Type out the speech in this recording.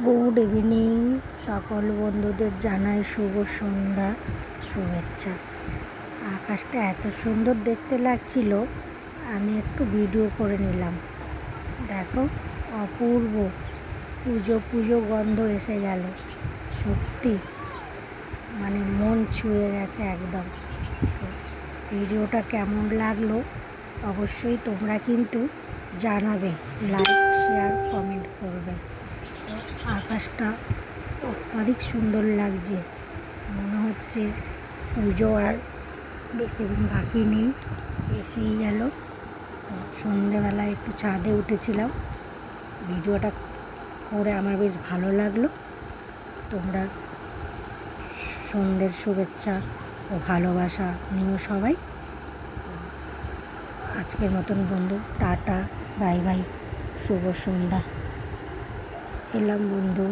Good evening. সকল বন্ধুদের জানাই শুভ সন্ধ্যা শুভেচ্ছা। আকাশটা এত সুন্দর দেখতে লাগছিল, আমি একটু ভিডিও করে নিলাম। দেখো, অপূর্ব পুজো পুজো গন্ধ এসে গেল। সত্যি মানে মন ছুঁয়ে গেছে একদম। তো ভিডিওটা কেমন লাগলো অবশ্যই তোমরা কিন্তু জানাবে, লাইক শেয়ার কমেন্ট করবে। তো আকাশটা অত্যাধিক সুন্দর লাগছে, মনে হচ্ছে পুজো আর বেশি দিন বাকি নেই, এসেই গেল। তো সন্ধেবেলায় একটু ছাদে উঠেছিলাম, ভিডিওটা করে আমার বেশ ভালো লাগলো। তোমরা সন্ধ্যের শুভেচ্ছা ও ভালোবাসা নিও সবাই। আজকের মতন বন্ধু, টাটা, বাই বাই, শুভ সন্ধ্যা। এলাম বন্ধু।